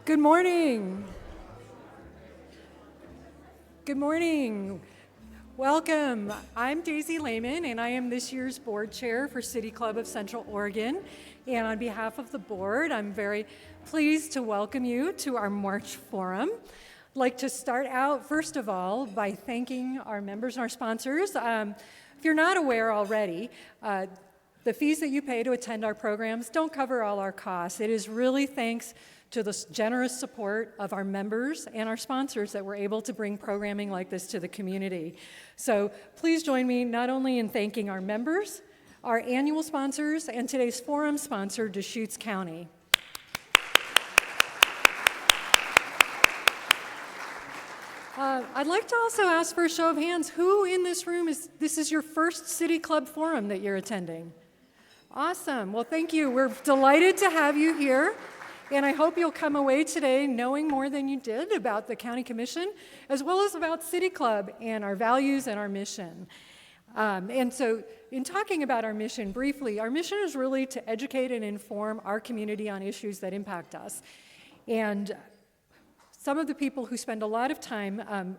Good morning. Good morning. Welcome. I'm Daisy Lehman, and I am this year's board chair for City Club of Central Oregon. And on behalf of the board, I'm very pleased to welcome you to our March Forum. I'd like to start out, first of all, by thanking our members and our sponsors. If you're not aware already, the fees that you pay to attend our programs don't cover all our costs. It is really thanks to the generous support of our members and our sponsors that we're able to bring programming like this to the community. So please join me not only in thanking our members, our annual sponsors, and today's forum sponsor, Deschutes County. I'd like to also ask for a show of hands, who in this room this is your first City Club forum that you're attending? Awesome. Well, thank you. We're delighted to have you here. And I hope you'll come away today knowing more than you did about the County Commission, as well as about City Club and our values and our mission. And so in talking about our mission briefly, our mission is really to educate and inform our community on issues that impact us. And some of the people who spend a lot of time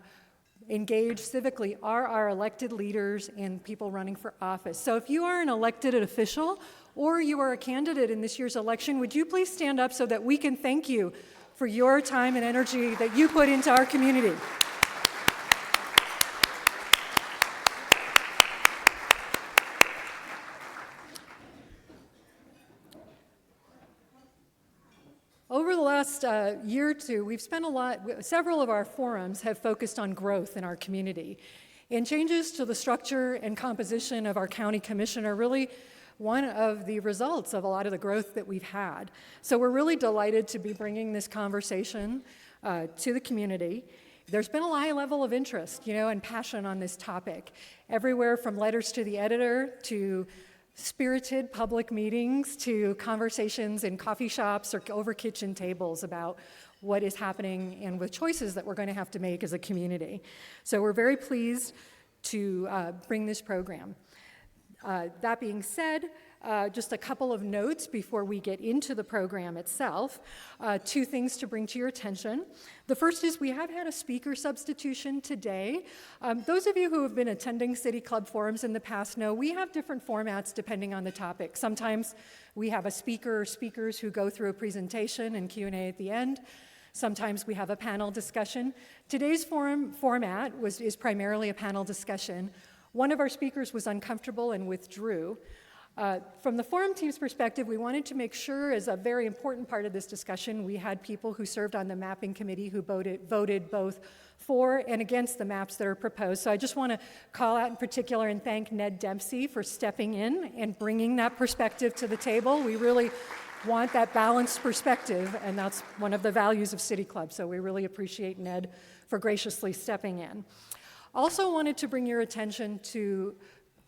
engaged civically are our elected leaders and people running for office. So if you are an elected official or you are a candidate in this year's election, would you please stand up so that we can thank you for your time and energy that you put into our community? Over the last year or two, we've spent several of our forums have focused on growth in our community. And changes to the structure and composition of our county commission are really one of the results of a lot of the growth that we've had. So we're really delighted to be bringing this conversation to the community. There's been a high level of interest, and passion on this topic, everywhere from letters to the editor to spirited public meetings to conversations in coffee shops or over kitchen tables about what is happening and with choices that we're going to have to make as a community. So we're very pleased to bring this program. That being said, just a couple of notes before we get into the program itself. Two things to bring to your attention. The first is we have had a speaker substitution today. Those of you who have been attending City Club forums in the past know we have different formats depending on the topic. Sometimes we have a speaker or speakers who go through a presentation and Q&A at the end. Sometimes we have a panel discussion. Today's format is primarily a panel discussion. One of our speakers was uncomfortable and withdrew. From the forum team's perspective, we wanted to make sure, as a very important part of this discussion, we had people who served on the mapping committee who voted both for and against the maps that are proposed. So I just want to call out in particular and thank Ned Dempsey for stepping in and bringing that perspective to the table. We really want that balanced perspective, and that's one of the values of City Club. So we really appreciate Ned for graciously stepping in. Also wanted to bring your attention to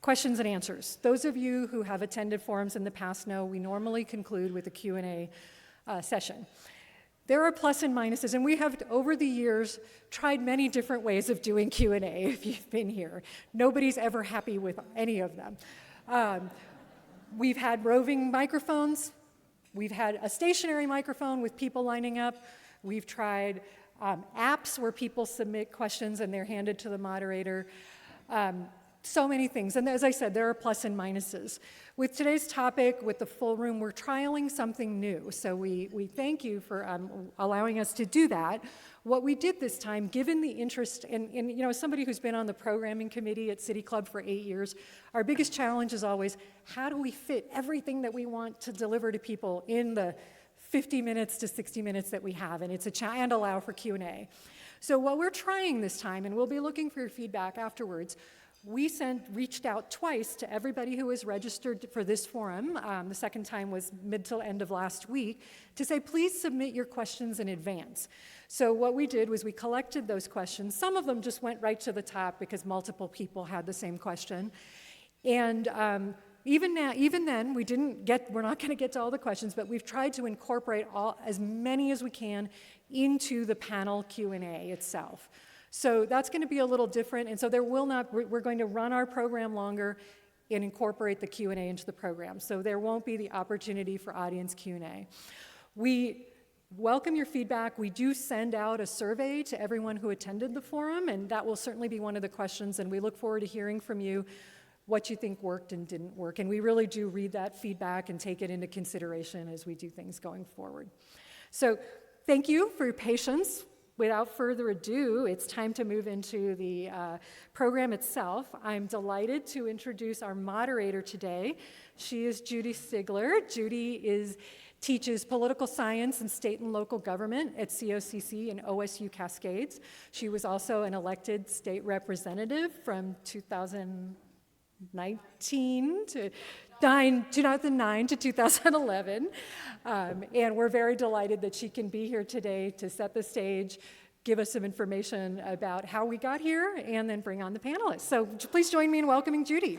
questions and answers. Those of you who have attended forums in the past know we normally conclude with a Q&A session. There are plus and minuses, and we have, over the years, tried many different ways of doing Q&A if you've been here. Nobody's ever happy with any of them. We've had roving microphones. We've had a stationary microphone with people lining up. We've tried apps where people submit questions and they're handed to the moderator. So many things. And as I said, there are plus and minuses. With today's topic, with the full room, we're trialing something new. So we thank you for allowing us to do that. What we did this time, given the interest, and as somebody who's been on the programming committee at City Club for 8 years, our biggest challenge is always, how do we fit everything that we want to deliver to people in the 50 minutes to 60 minutes that we have, and and allow for Q&A. So what we're trying this time, and we'll be looking for your feedback afterwards, we reached out twice to everybody who was registered for this forum. The second time was mid to end of last week, to say, please submit your questions in advance. So what we did was we collected those questions. Some of them just went right to the top because multiple people had the same question. And even then, we're not going to get to all the questions, but we've tried to incorporate as many as we can into the panel Q&A itself. So that's going to be a little different, and so we're going to run our program longer and incorporate the Q&A into the program. So there won't be the opportunity for audience Q&A. We welcome your feedback. We do send out a survey to everyone who attended the forum, and that will certainly be one of the questions, and we look forward to hearing from you what you think worked and didn't work. And we really do read that feedback and take it into consideration as we do things going forward. So thank you for your patience. Without further ado, it's time to move into the program itself. I'm delighted to introduce our moderator today. She is Judy Sigler. Judy teaches political science and state and local government at COCC and OSU Cascades. She was also an elected state representative from 2009 to 2011. And we're very delighted that she can be here today to set the stage, give us some information about how we got here, and then bring on the panelists. So please join me in welcoming Judy.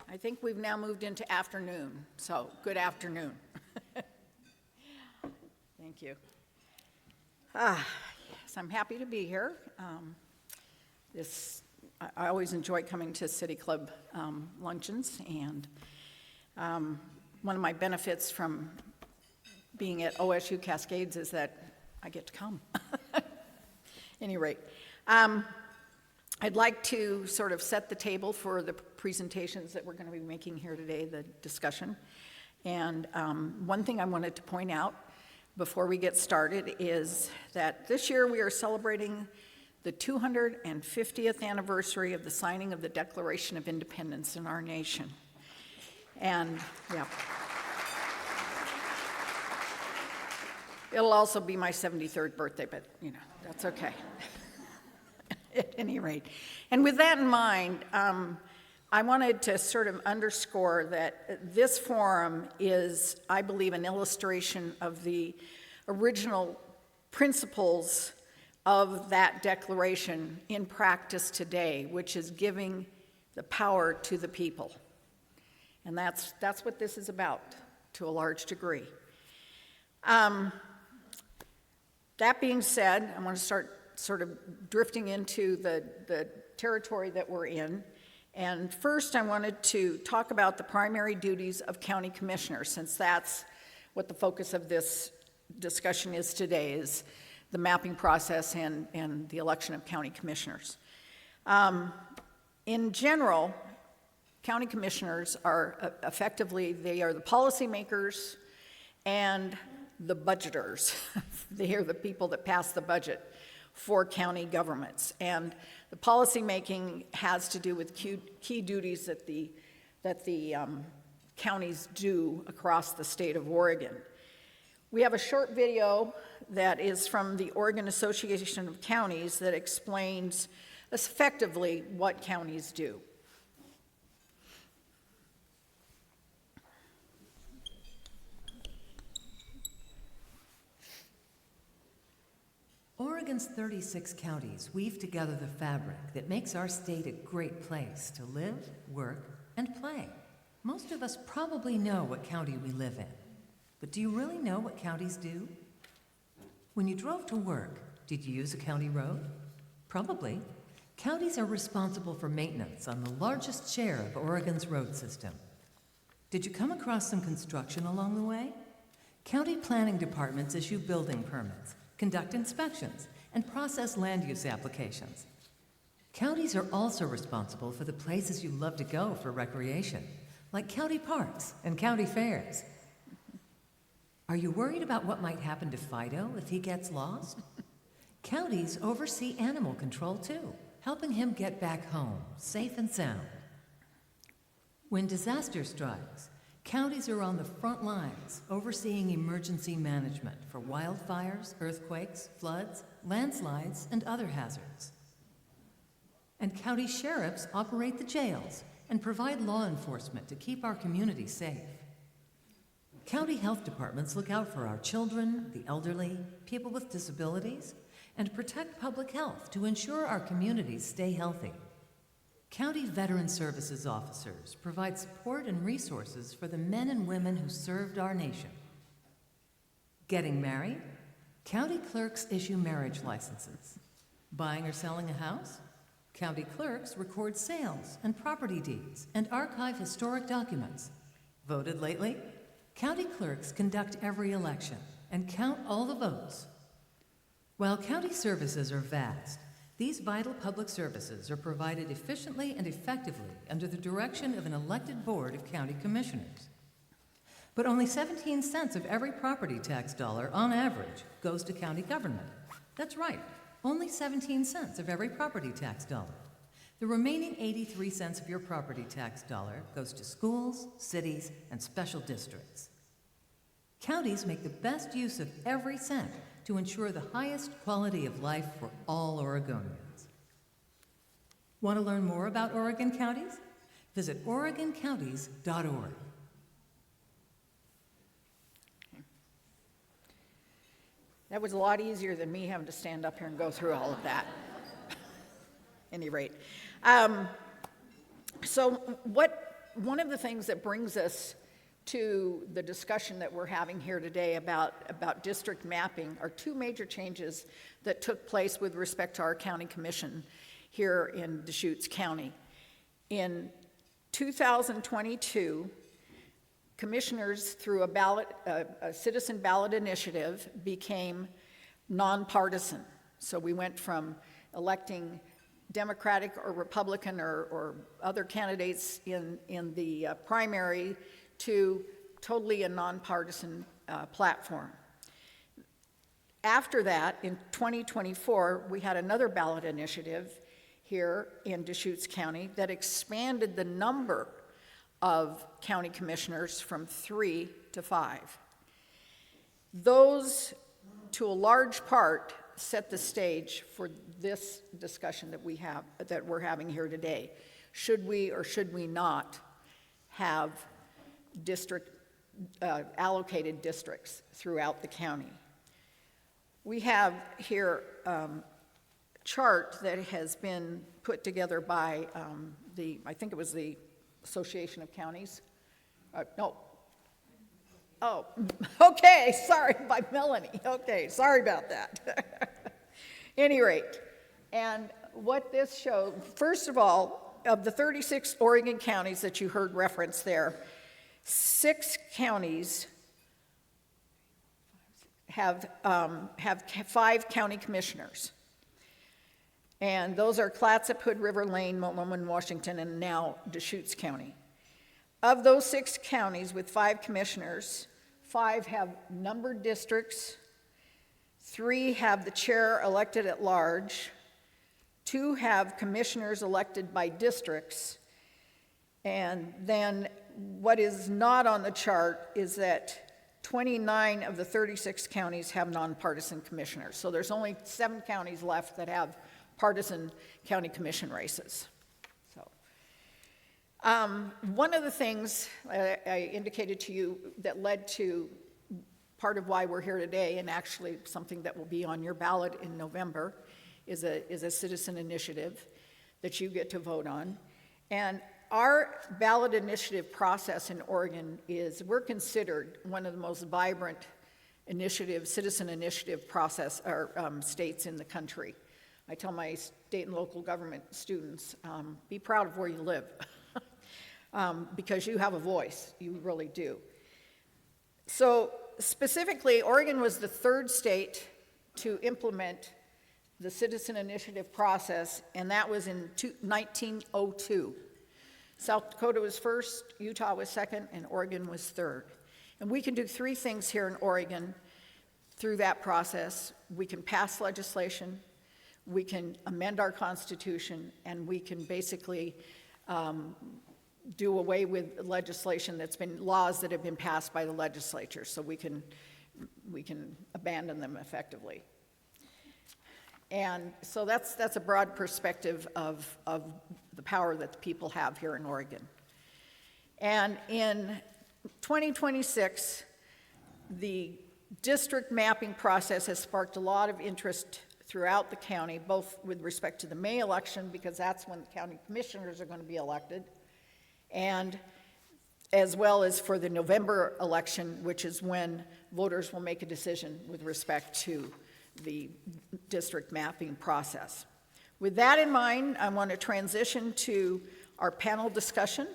I think we've now moved into afternoon, so good afternoon. Thank you. Yes, I'm happy to be here. I always enjoy coming to City Club luncheons, and one of my benefits from being at OSU Cascades is that I get to come. At any rate, I'd like to sort of set the table for the presentations that we're going to be making here today, the discussion. And one thing I wanted to point out before we get started is that this year we are celebrating the 250th anniversary of the signing of the Declaration of Independence in our nation. And yeah, it'll also be my 73rd birthday, but that's okay. At any rate. And with that in mind, I wanted to sort of underscore that this forum is, I believe, an illustration of the original principles of that declaration in practice today, which is giving the power to the people. And that's what this is about, to a large degree. That being said, I want to start sort of drifting into the territory that we're in. And first, I wanted to talk about the primary duties of county commissioners, since that's what the focus of this discussion is today, is the mapping process and the election of county commissioners. In general, county commissioners are effectively, they are the policymakers and the budgeters. They are the people that pass the budget for county governments. And the policy making has to do with key duties that the counties do across the state of Oregon. We have a short video that is from the Oregon Association of Counties that explains effectively what counties do. Oregon's 36 counties weave together the fabric that makes our state a great place to live, work, and play. Most of us probably know what county we live in, but do you really know what counties do? When you drove to work, did you use a county road? Probably. Counties are responsible for maintenance on the largest share of Oregon's road system. Did you come across some construction along the way? County planning departments issue building permits, conduct inspections, and process land use applications. Counties are also responsible for the places you love to go for recreation, like county parks and county fairs. Are you worried about what might happen to Fido if he gets lost? Counties oversee animal control too, helping him get back home, safe and sound. When disaster strikes, counties are on the front lines, overseeing emergency management for wildfires, earthquakes, floods, landslides, and other hazards. And county sheriffs operate the jails and provide law enforcement to keep our communities safe. County health departments look out for our children, the elderly, people with disabilities, and protect public health to ensure our communities stay healthy. County Veteran Services officers provide support and resources for the men and women who served our nation. Getting married? County clerks issue marriage licenses. Buying or selling a house? County clerks record sales and property deeds and archive historic documents. Voted lately? County clerks conduct every election and count all the votes. While county services are vast, these vital public services are provided efficiently and effectively under the direction of an elected board of county commissioners. But only 17 cents of every property tax dollar, on average, goes to county government. That's right, only 17 cents of every property tax dollar. The remaining 83 cents of your property tax dollar goes to schools, cities, and special districts. Counties make the best use of every cent to ensure the highest quality of life for all Oregonians. Want to learn more about Oregon counties? Visit OregonCounties.org. That was a lot easier than me having to stand up here and go through all of that. Any rate. One of the things that brings us to the discussion that we're having here today about district mapping are two major changes that took place with respect to our county commission here in Deschutes County. In 2022, commissioners, through a citizen ballot initiative, became nonpartisan. So we went from electing Democratic or Republican or other candidates in the primary to totally a nonpartisan platform. After that, in 2024, we had another ballot initiative here in Deschutes County that expanded the number of county commissioners from 3 to 5. Those, to a large part, set the stage for this discussion that we're having here today. Should we or should we not have allocated districts throughout the county? We have here a chart that has been put together by I think it was the Association of Counties. No. Oh, okay, sorry, by Melanie. Okay, sorry about that. Any rate, and what this shows, first of all, of the 36 Oregon counties that you heard referenced there, 6 counties have 5 county commissioners. And those are Clatsop, Hood River, Lane, Multnomah, Washington, and now Deschutes County. Of those 6 counties with 5 commissioners, 5 have numbered districts, 3 have the chair elected at large, 2 have commissioners elected by districts, and then what is not on the chart is that 29 of the 36 counties have nonpartisan commissioners. So there's only 7 counties left that have partisan county commission races. So, one of the things I indicated to you that led to part of why we're here today, and actually something that will be on your ballot in November, is a citizen initiative that you get to vote on. And our ballot initiative process in Oregon we're considered one of the most vibrant citizen initiative process states in the country. I tell my state and local government students, be proud of where you live, because you have a voice, you really do. So specifically, Oregon was the 3rd state to implement the citizen initiative process, and that was in 1902. South Dakota was first, Utah was second, and Oregon was third. And we can do 3 things here in Oregon through that process. We can pass legislation, we can amend our Constitution, and we can basically do away with legislation laws that have been passed by the legislature, so we can abandon them effectively. And so that's a broad perspective of the power that the people have here in Oregon. And in 2026, the district mapping process has sparked a lot of interest throughout the county, both with respect to the May election, because that's when the county commissioners are going to be elected, and as well as for the November election, which is when voters will make a decision with respect to the district mapping process. With that in mind, I want to transition to our panel discussion.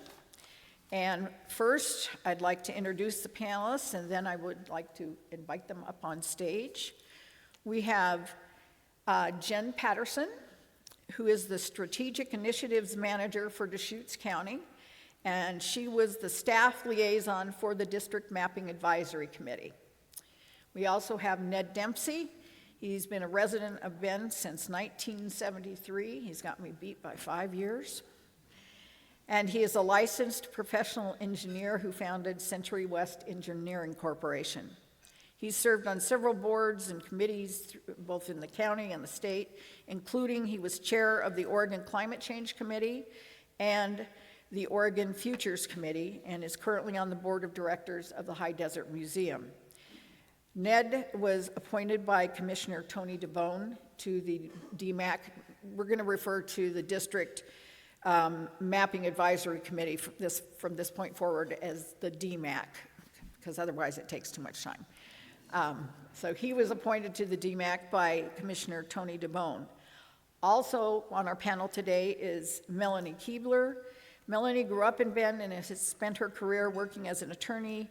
And first, I'd like to introduce the panelists, and then I would like to invite them up on stage. We have Jen Patterson, who is the Strategic Initiatives Manager for Deschutes County, and she was the staff liaison for the District Mapping Advisory Committee. We also have Ned Dempsey. He's been a resident of Bend since 1973. He's got me beat by 5 years. And he is a licensed professional engineer who founded Century West Engineering Corporation. He's served on several boards and committees, both in the county and the state, including he was chair of the Oregon Climate Change Committee and the Oregon Futures Committee, and is currently on the board of directors of the High Desert Museum. Ned was appointed by Commissioner Tony DeBone to the DMAC. We're going to refer to the District Mapping Advisory Committee from this point forward as the DMAC, because otherwise it takes too much time. So he was appointed to the DMAC by Commissioner Tony DeBone. Also on our panel today is Melanie Keebler. Melanie grew up in Bend and has spent her career working as an attorney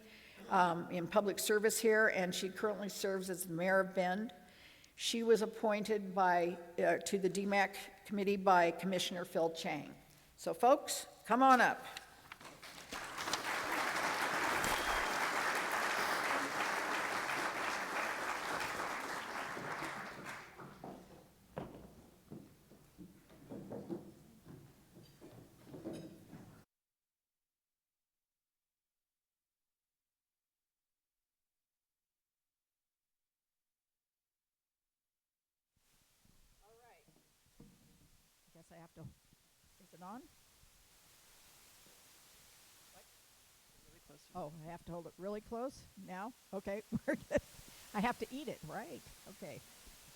in public service here, and she currently serves as the mayor of Bend. She was appointed to the DMAC committee by Commissioner Phil Chang. So folks, come on up. Guess I have to, is it on? What? Really close. Oh, I have to hold it really close now? Okay, we're good. I have to eat it, right? Okay,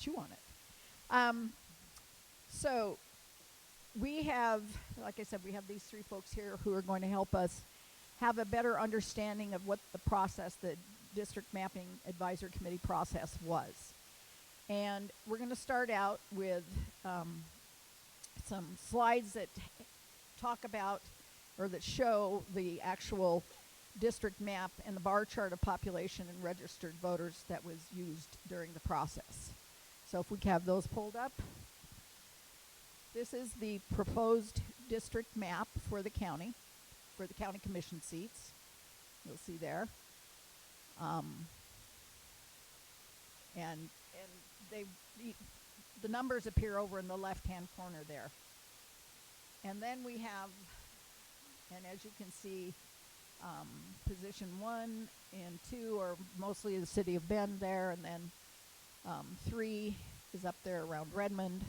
chew on it. So we have, like I said, we have these three folks here who are going to help us have a better understanding of what the process, the District Mapping Advisory Committee process was. And we're going to start out with some slides that talk about or that show the actual district map and the bar chart of population and registered voters that was used during the process. So if we can have those pulled up. This is the proposed district map for the county commission seats. You'll see there. And the numbers appear over in the left-hand corner there. And then we have, and as you can see, position 1 and 2 are mostly the city of Bend there, and then 3 is up there around Redmond.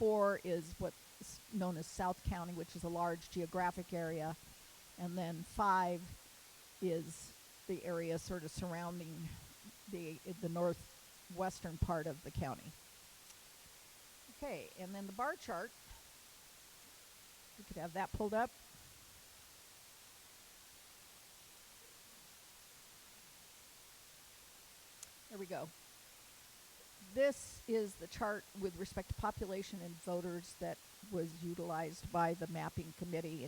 4 is what's known as South County, which is a large geographic area. And then 5 is the area sort of surrounding the northwestern part of the county. Okay, and then the bar chart, we could have that pulled up. There we go. This is the chart with respect to population and voters that was utilized by the mapping committee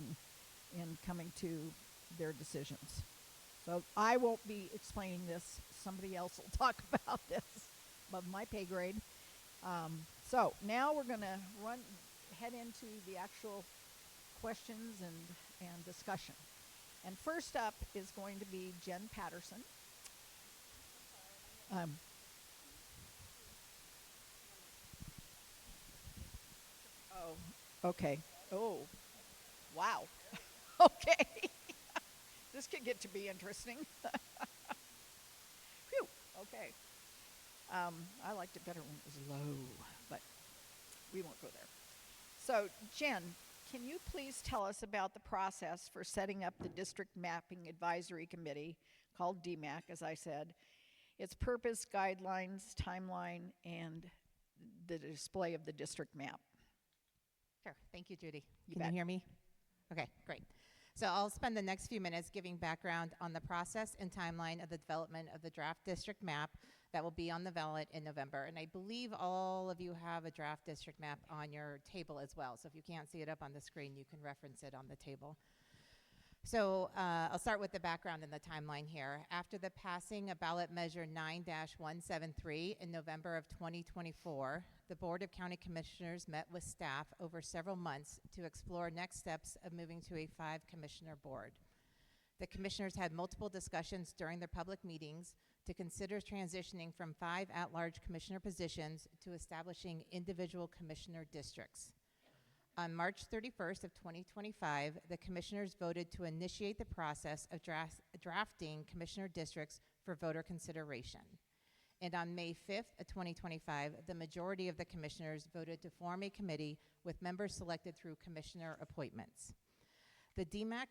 in coming to their decisions. So I won't be explaining this. Somebody else will talk about this above my pay grade. So now we're going to head into the actual questions and discussion. And first up is going to be Jen Patterson. Oh, okay. Oh, wow. Okay. This could get to be interesting. Phew, okay. I liked it better when it was low, but we won't go there. So, Jen, can you please tell us about the process for setting up the District Mapping Advisory Committee, called DMAC, as I said, its purpose, guidelines, timeline, and the display of the district map? Sure. Thank you, Judy. You Can bet. you hear me? Okay, great. So I'll spend the next few minutes giving background on the process and timeline of the development of the draft district map that will be on the ballot in November. And I believe all of you have a draft district map on your table as well. So if you can't see it up on the screen, you can reference it on the table. So I'll start with the background and the timeline here. After the passing of ballot measure 9-173 in November of 2024, the Board of County Commissioners met with staff over several months to explore next steps of moving to a 5-commissioner board. The commissioners had multiple discussions during their public meetings to consider transitioning from 5 at-large commissioner positions to establishing individual commissioner districts. On March 31st of 2025, the commissioners voted to initiate the process of drafting commissioner districts for voter consideration. And on May 5th of 2025, the majority of the commissioners voted to form a committee with members selected through commissioner appointments. The DMAC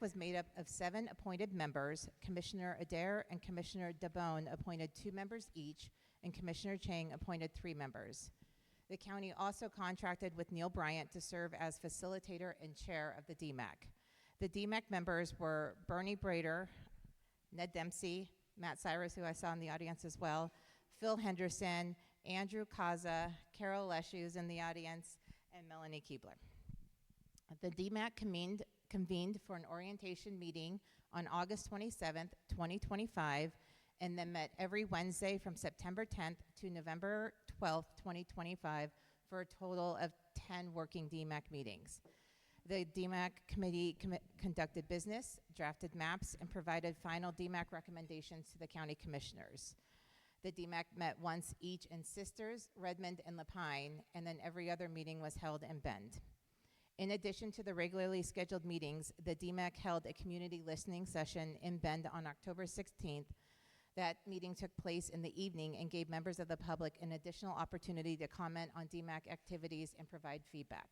was made up of 7 appointed members. Commissioner Adair and Commissioner DeBone appointed 2 members each, and Commissioner Chang appointed 3 members. The county also contracted with Neil Bryant to serve as facilitator and chair of the DMAC. The DMAC members were Bernie Brader, Ned Dempsey, Matt Cyrus, who I saw in the audience as well, Phil Henderson, Andrew Kaza, Carol Lesh, who's in the audience, and Melanie Keebler. The DMAC convened for an orientation meeting on August 27th, 2025, and then met every Wednesday from September 10th to November 12th, 2025, for a total of 10 working DMAC meetings. The DMAC committee conducted business, drafted maps, and provided final DMAC recommendations to the county commissioners. The DMAC met once each in Sisters, Redmond, and Lapine, and then every other meeting was held in Bend. In addition to the regularly scheduled meetings, the DMAC held a community listening session in Bend on October 16th. That meeting took place in the evening and gave members of the public an additional opportunity to comment on DMAC activities and provide feedback.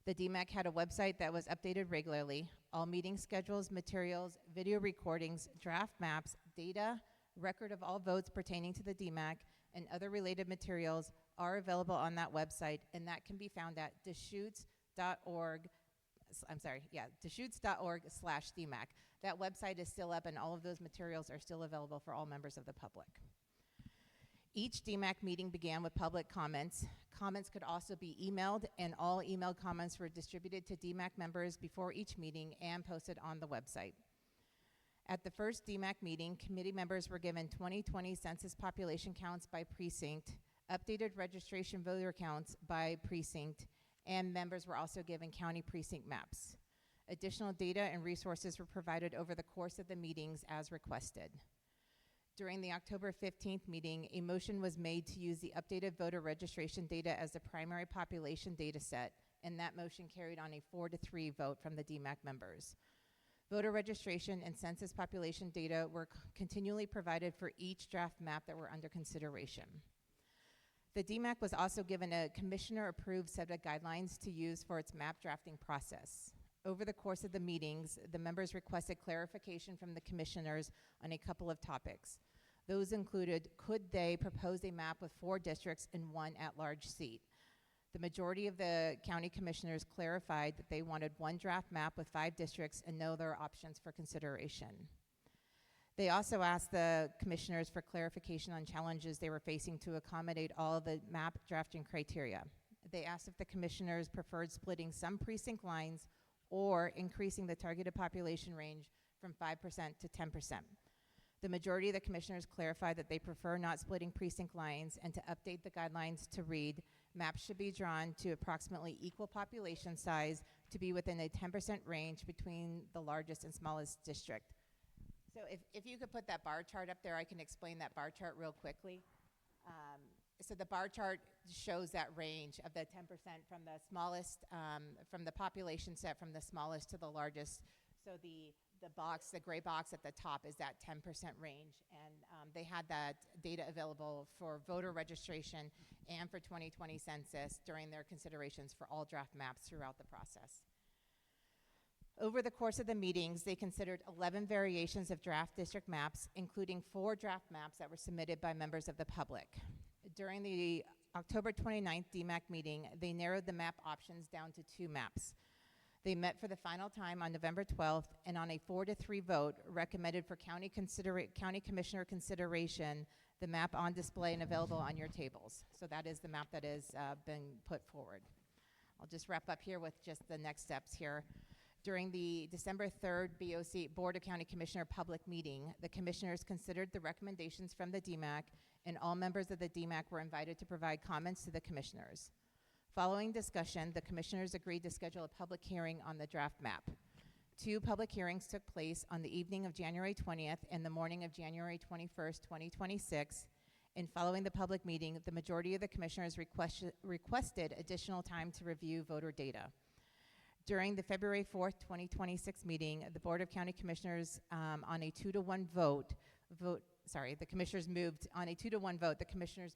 The DMAC had a website that was updated regularly. All meeting schedules, materials, video recordings, draft maps, data, record of all votes pertaining to the DMAC, and other related materials are available on that website, and that can be found at Deschutes.org. Deschutes.org/DMAC. That website is still up, and all of those materials are still available for all members of the public. Each DMAC meeting began with public comments. Comments could also be emailed, and all emailed comments were distributed to DMAC members before each meeting and posted on the website. At the first DMAC meeting, committee members were given 2020 census population counts by precinct, updated registration voter counts by precinct, and members were also given county precinct maps. Additional data and resources were provided over the course of the meetings as requested. During the October 15th meeting, a motion was made to use the updated voter registration data as the primary population data set, and that motion carried on a 4-3 vote from the DMAC members. Voter registration and census population data were continually provided for each draft map that were under consideration. The DMAC was also given a commissioner-approved set of guidelines to use for its map drafting process. Over the course of the meetings, the members requested clarification from the commissioners on a couple of topics. Those included, could they propose a map with 4 districts and 1 at-large seat? The majority of the county commissioners clarified that they wanted 1 draft map with 5 districts and no other options for consideration. They also asked the commissioners for clarification on challenges they were facing to accommodate all of the map drafting criteria. They asked if the commissioners preferred splitting some precinct lines or increasing the targeted population range from 5% to 10%. The majority of the commissioners clarified that they prefer not splitting precinct lines and to update the guidelines to read, maps should be drawn to approximately equal population size to be within a 10% range between the largest and smallest district. So if you could put that bar chart up there, I can explain that bar chart real quickly. So the bar chart shows that range of the 10% from the smallest, from the population set from the smallest to the largest. So the box, the gray box at the top is that 10% range. And they had that data available for voter registration and for 2020 census during their considerations for all draft maps throughout the process. Over the course of the meetings, they considered 11 variations of draft district maps, including 4 draft maps that were submitted by members of the public. During the October 29th DMAC meeting, they narrowed the map options down to 2 maps. They met for the final time on November 12th, and on a 4-3 vote, recommended for county commissioner consideration the map on display and available on your tables. So that is the map that has been put forward. I'll just wrap up here with just the next steps here. During the December 3rd BOC Board of County Commissioner public meeting, the commissioners considered the recommendations from the DMAC, and all members of the DMAC were invited to provide comments to the commissioners. Following discussion, the commissioners agreed to schedule a public hearing on the draft map. 2 public hearings took place on the evening of January 20th and the morning of January 21st, 2026. And following the public meeting, the majority of the commissioners requested additional time to review voter data. During the February 4th, 2026 meeting, the Board of County Commissioners on a 2-to-1 vote, the commissioners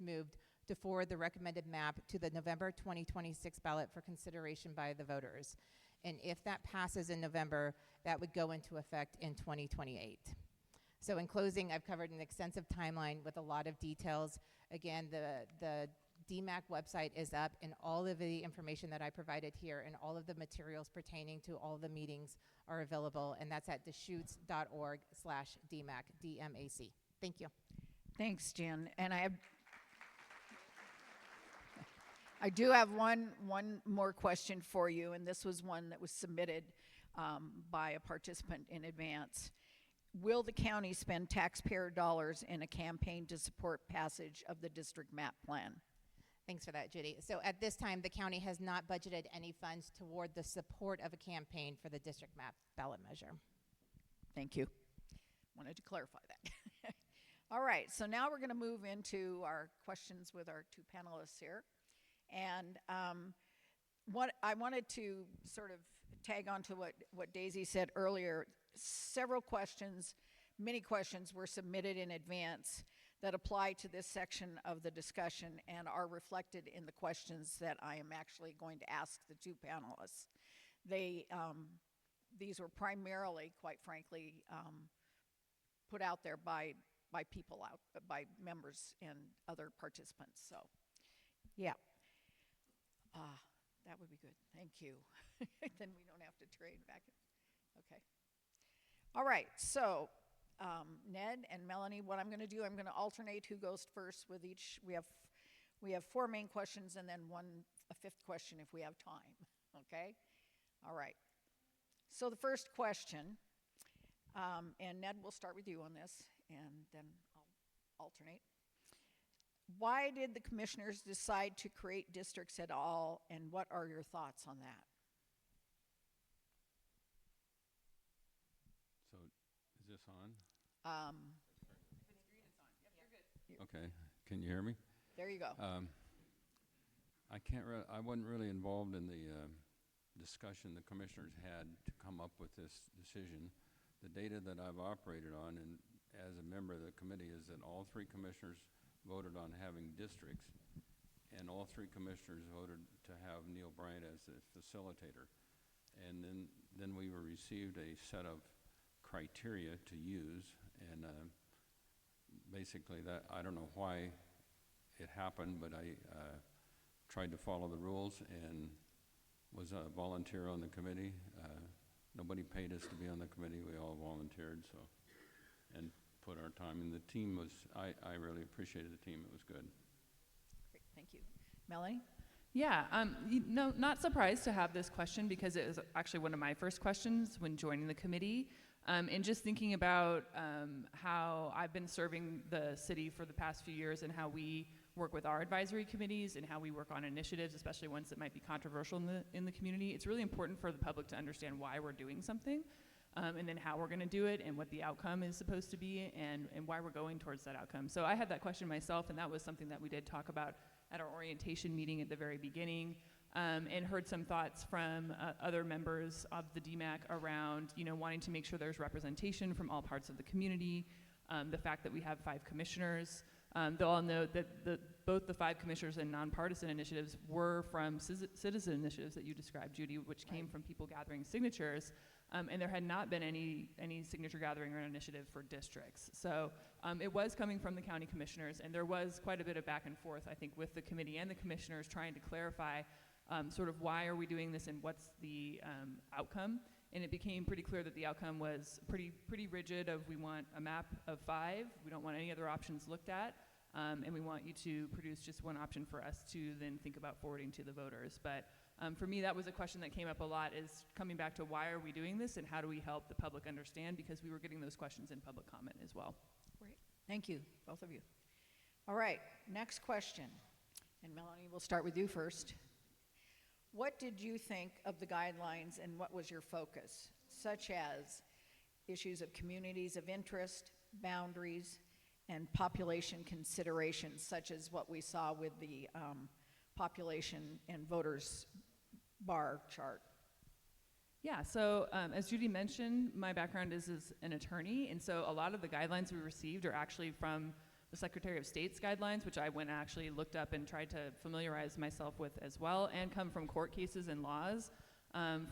moved to forward the recommended map to the November 2026 ballot for consideration by the voters. And if that passes in November, that would go into effect in 2028. So in closing, I've covered an extensive timeline with a lot of details. Again, the DMAC website is up, and all of the information that I provided here and all of the materials pertaining to all the meetings are available, and that's at deschutes.org/DMAC, DMAC. Thank you. Thanks, Jen. And I do have one more question for you, and this was one that was submitted by a participant in advance. Will the county spend taxpayer dollars in a campaign to support passage of the district map plan? Thanks for that, Judy. So at this time, the county has not budgeted any funds toward the support of a campaign for the district map ballot measure. Thank you. Wanted to clarify that. All right, so now we're going to move into our questions with our 2 panelists here. And what I wanted to sort of tag on to what Daisy said earlier. Several questions, many questions were submitted in advance that apply to this section of the discussion and are reflected in the questions that I am actually going to ask the 2 panelists. These were primarily, quite frankly, put out there by people by members and other participants. So, yeah. That would be good. Thank you. Then we don't have to trade back. Okay. All right. So, Ned and Melanie, what I'm going to do, I'm going to alternate who goes first with each. We have 4 main questions and then a 5th question if we have time. Okay. All right. So the first question, and Ned, we'll start with you on this, and then I'll alternate. Why did the commissioners decide to create districts at all, and what are your thoughts on that? So, is this on? If it's green, it's on. Yep, you're good. Okay, can you hear me? There you go. I wasn't really involved in the discussion the commissioners had to come up with this decision. The data that I've operated on, and as a member of the committee, is that all 3 commissioners voted on having districts, and all 3 commissioners voted to have Neil Bryant as the facilitator. And then we received a set of criteria to use, and basically that, I don't know why it happened, but I tried to follow the rules and was a volunteer on the committee. Nobody paid us to be on the committee. We all volunteered, so, and put our time in. The team was, I really appreciated the team. It was good. Great, thank you. Melanie? Yeah, not surprised to have this question because it was actually one of my first questions when joining the committee. And just thinking about how I've been serving the city for the past few years and how we work with our advisory committees and how we work on initiatives, especially ones that might be controversial in the community, it's really important for the public to understand why we're doing something. And then how we're going to do it and what the outcome is supposed to be and why we're going towards that outcome. So I had that question myself, and that was something that we did talk about at our orientation meeting at the very beginning, and heard some thoughts from other members of the DMAC around, wanting to make sure there's representation from all parts of the community, the fact that we have 5 commissioners. They'll all note that both the 5 commissioners and nonpartisan initiatives were from citizen initiatives that you described, Judy, which came from people gathering signatures. And there had not been any signature gathering or initiative for districts. So it was coming from the county commissioners, and there was quite a bit of back and forth, I think, with the committee and the commissioners trying to clarify sort of why are we doing this and what's the outcome. And it became pretty clear that the outcome was pretty rigid of we want a map of 5, we don't want any other options looked at, and we want you to produce just one option for us to then think about forwarding to the voters. But for me, that was a question that came up a lot, is coming back to why are we doing this and how do we help the public understand, because we were getting those questions in public comment as well. Great. Thank you, both of you. All right, next question. And Melanie, we'll start with you first. What did you think of the guidelines and what was your focus, such as issues of communities of interest, boundaries, and population considerations, such as what we saw with the population and voters bar chart? Yeah, so as Judy mentioned, my background is as an attorney, and so a lot of the guidelines we received are actually from the Secretary of State's guidelines, which I went and actually looked up and tried to familiarize myself with as well, and come from court cases and laws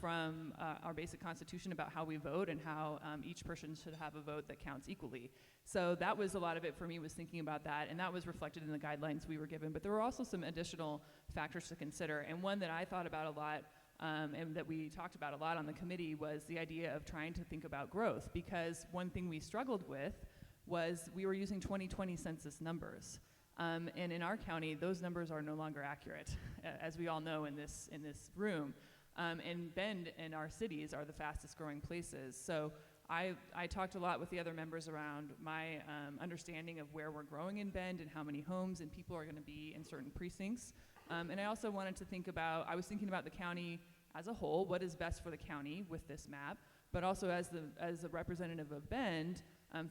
from our basic constitution about how we vote and how each person should have a vote that counts equally. So that was a lot of it for me, was thinking about that, and that was reflected in the guidelines we were given. But there were also some additional factors to consider, and one that I thought about a lot and that we talked about a lot on the committee was the idea of trying to think about growth, because one thing we struggled with was we were using 2020 census numbers. And in our county, those numbers are no longer accurate, as we all know in this room. And Bend and our cities are the fastest growing places. So I talked a lot with the other members around my understanding of where we're growing in Bend and how many homes and people are going to be in certain precincts. And I also wanted to I was thinking about the county as a whole, what is best for the county with this map, but also as a representative of Bend,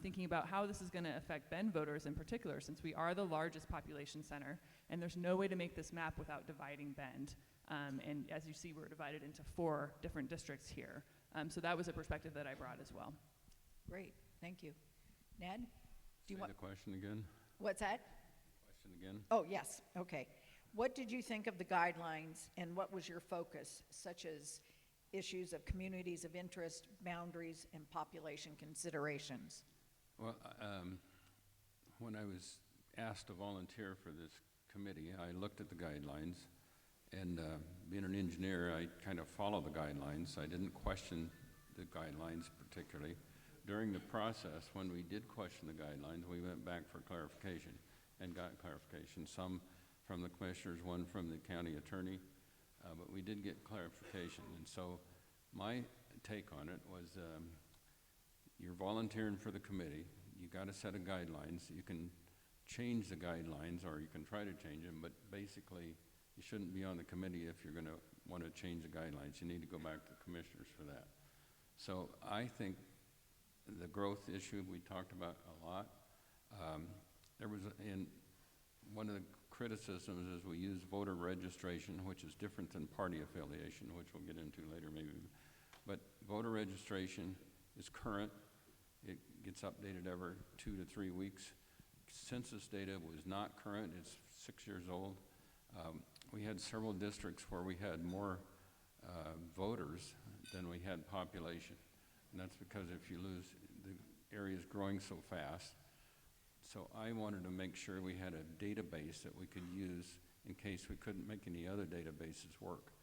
thinking about how this is going to affect Bend voters in particular, since we are the largest population center, and there's no way to make this map without dividing Bend. And as you see, we're divided into 4 different districts here. So that was a perspective that I brought as well. Great, thank you. Ned, do you Say want? the question again? What's that? Question again? Oh, yes, okay. What did you think of the guidelines and what was your focus, such as issues of communities of interest, boundaries, and population considerations? Well, when I was asked to volunteer for this committee, I looked at the guidelines, and being an engineer, I kind of follow the guidelines. I didn't question the guidelines particularly. During the process, when we did question the guidelines, we went back for clarification and got clarification. Some from the commissioners, one from the county attorney, but we did get clarification. And so my take on it was you're volunteering for the committee. You got a set of guidelines. You can change the guidelines, or you can try to change them, but basically you shouldn't be on the committee if you're going to want to change the guidelines. You need to go back to the commissioners for that. So I think the growth issue we talked about a lot. There was, in one of the criticisms is we use voter registration, which is different than party affiliation, which we'll get into later maybe. But voter registration is current. It gets updated every 2 to 3 weeks. Census data was not current. It's 6 years old. We had several districts where we had more voters than we had population. And that's because if you lose, the area is growing so fast. So I wanted to make sure we had a database that we could use in case we couldn't make any other databases work.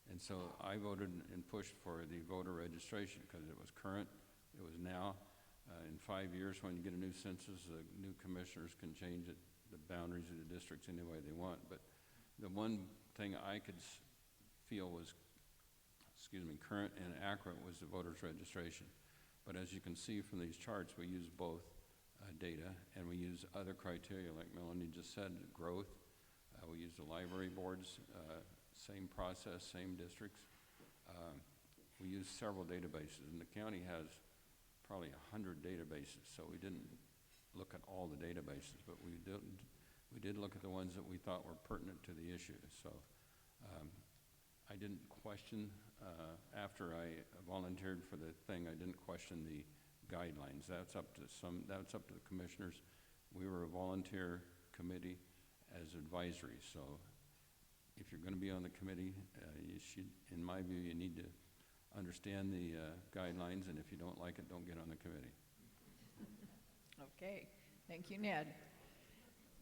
And so I voted and pushed for the voter registration because it was current, it was now. In 5 years, when you get a new census, the new commissioners can change it, the boundaries of the districts any way they want. But the one thing I could feel was, current and accurate was the voters registration. But as you can see from these charts, we use both data, and we use other criteria, like Melanie just said, growth. We use the library boards, same process, same districts. We use several databases, and the county has probably 100 databases, so we didn't look at all the databases, but we did look at the ones that we thought were pertinent to the issue. So I didn't question, after I volunteered for the thing, I didn't question the guidelines. That's up to the commissioners. We were a volunteer committee as advisory, so if you're going to be on the committee, you should, in my view, you need to understand the guidelines, and if you don't like it, don't get on the committee. Okay, thank you, Ned.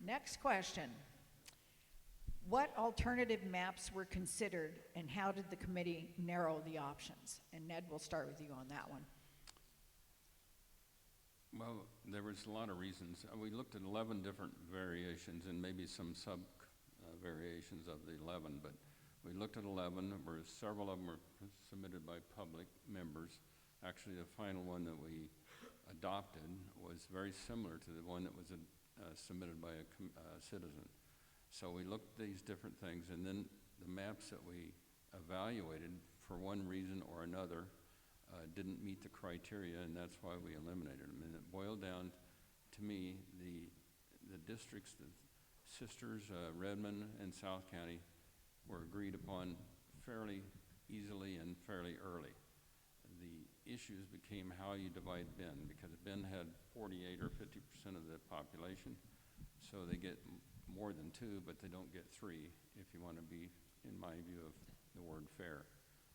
Next question. What alternative maps were considered, and how did the committee narrow the options? And Ned, we'll start with you on that one. Well, there was a lot of reasons. We looked at 11 different variations and maybe some sub variations of the 11, but we looked at 11, where several of them were submitted by public members. Actually, the final one that we adopted was very similar to the one that was submitted by a citizen. So we looked at these different things, and then the maps that we evaluated for one reason or another didn't meet the criteria, and that's why we eliminated them. And it boiled down, to me, the districts, the sisters, Redmond and South County, were agreed upon fairly easily and fairly early. The issues became how you divide Bend, because Bend had 48 or 50% of the population, so they get more than 2, but they don't get 3, if you want to be, in my view of the word fair.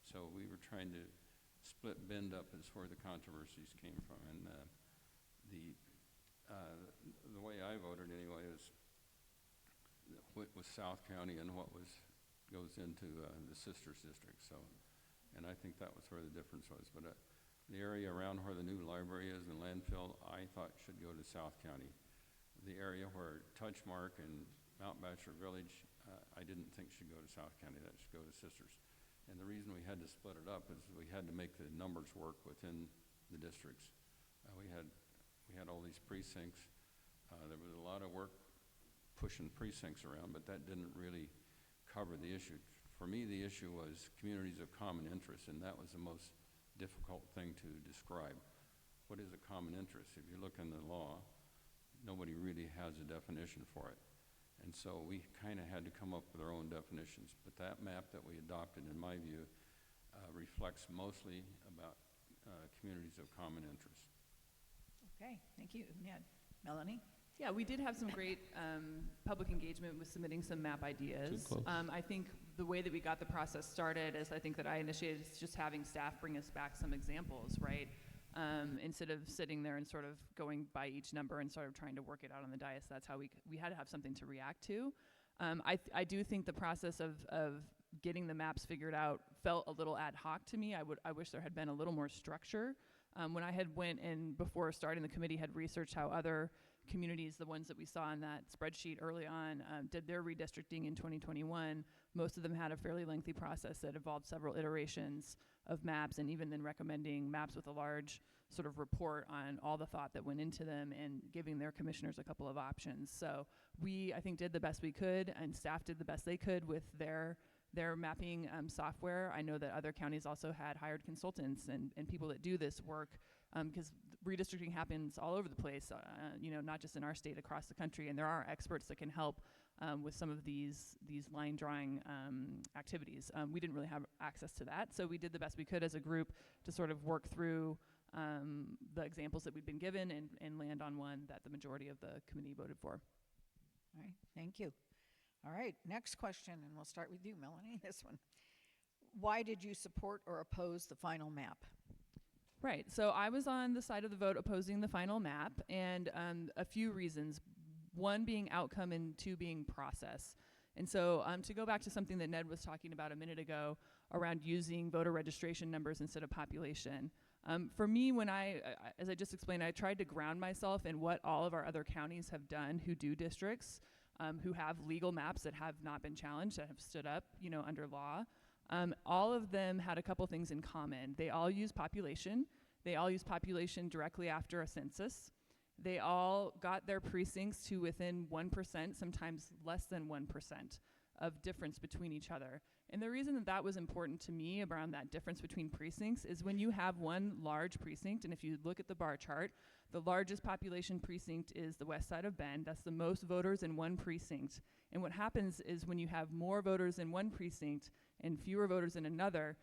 So we were trying to split Bend up is where the controversies came from, and the way I voted anyway is what was South County and what goes into the sisters district. So, and I think that was where the difference was. But the area around where the new library is and landfill, I thought should go to South County. The area where Touchmark and Mount Bachelor Village, I didn't think should go to South County. That should go to sisters. And the reason we had to split it up is we had to make the numbers work within the districts. We had all these precincts. There was a lot of work pushing precincts around, but that didn't really cover the issue. For me, the issue was communities of common interest, and that was the most difficult thing to describe. What is a common interest? If you look in the law, nobody really has a definition for it. And so we kind of had to come up with our own definitions. But that map that we adopted, in my view, reflects mostly about communities of common interest. Okay, thank you, Ned. Melanie? Yeah, we did have some great public engagement with submitting some map ideas. I think the way that we got the process started is I think that I initiated is just having staff bring us back some examples, right? Instead of sitting there and sort of going by each number and sort of trying to work it out on the dais. That's how we had to have something to react to. I do think the process of getting the maps figured out felt a little ad hoc to me. I wish there had been a little more structure. When I had went and before starting the committee had researched how other communities, the ones that we saw in that spreadsheet early on, did their redistricting in 2021. Most of them had a fairly lengthy process that involved several iterations of maps, and even then recommending maps with a large sort of report on all the thought that went into them and giving their commissioners a couple of options. So we, I think, did the best we could, and staff did the best they could with their mapping software. I know that other counties also had hired consultants and people that do this work, because redistricting happens all over the place, not just in our state, across the country, and there are experts that can help with some of these line drawing activities. We didn't really have access to that, so we did the best we could as a group to sort of work through the examples that we'd been given and land on one that the majority of the committee voted for. All right, thank you. All right, next question, and we'll start with you, Melanie, this one. Why did you support or oppose the final map? Right, so I was on the side of the vote opposing the final map, and a few reasons. One being outcome and 2 being process. And so to go back to something that Ned was talking about a minute ago around using voter registration numbers instead of population. For me, when as I just explained, I tried to ground myself in what all of our other counties have done who do districts, who have legal maps that have not been challenged, that have stood up, under law. All of them had a couple things in common. They all use population. They all use population directly after a census. They all got their precincts to within 1%, sometimes less than 1% of difference between each other. And the reason that was important to me around that difference between precincts is when you have one large precinct, and if you look at the bar chart, the largest population precinct is the west side of Bend. That's the most voters in one precinct. And what happens is when you have more voters in one precinct and fewer voters in another,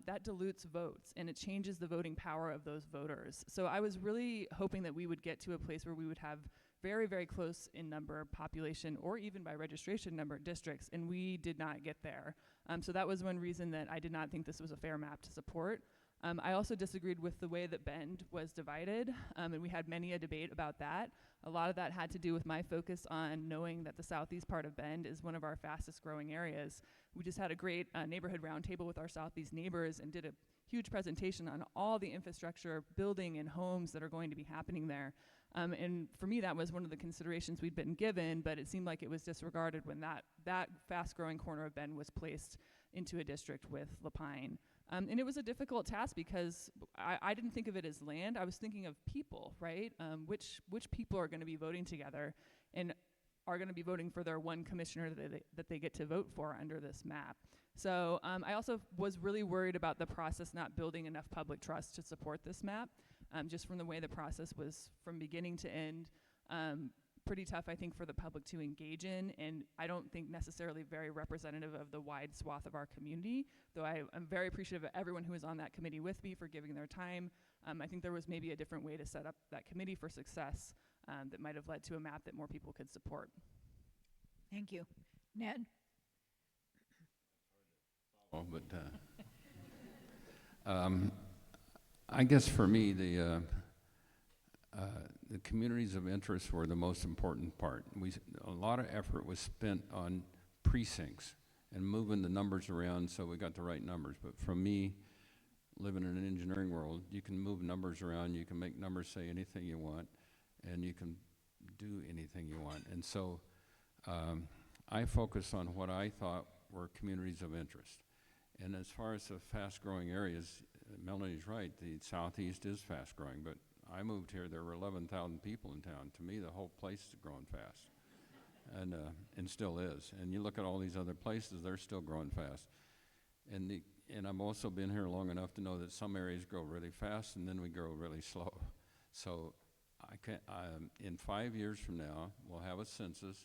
that dilutes votes and it changes the voting power of those voters. So I was really hoping that we would get to a place where we would have very, very close in number population or even by registration number districts, and we did not get there. So that was one reason that I did not think this was a fair map to support. I also disagreed with the way that Bend was divided, and we had many a debate about that. A lot of that had to do with my focus on knowing that the southeast part of Bend is one of our fastest growing areas. We just had a great neighborhood roundtable with our southeast neighbors and did a huge presentation on all the infrastructure, building, and homes that are going to be happening there. And for me, that was one of the considerations we'd been given, but it seemed like it was disregarded when that fast-growing corner of Bend was placed into a district with Lapine. And it was a difficult task because I didn't think of it as land. I was thinking of people, right? Which people are going to be voting together and are going to be voting for their one commissioner that they get to vote for under this map. So I also was really worried about the process not building enough public trust to support this map, just from the way the process was from beginning to end. Pretty tough, I think, for the public to engage in, and I don't think necessarily very representative of the wide swath of our community, though I'm very appreciative of everyone who was on that committee with me for giving their time. I think there was maybe a different way to set up that committee for success that might have led to a map that more people could support. Thank you. Ned? Oh, but I guess for me, the communities of interest were the most important part. A lot of effort was spent on precincts and moving the numbers around so we got the right numbers. But for me, living in an engineering world, you can move numbers around, you can make numbers say anything you want, and you can do anything you want. And so I focused on what I thought were communities of interest. And as far as the fast-growing areas, Melanie's right, the southeast is fast-growing, but I moved here, there were 11,000 people in town. To me, the whole place is growing fast, and still is. And you look at all these other places, they're still growing fast. And I've also been here long enough to know that some areas grow really fast, and then we grow really slow. So in 5 years from now, we'll have a census.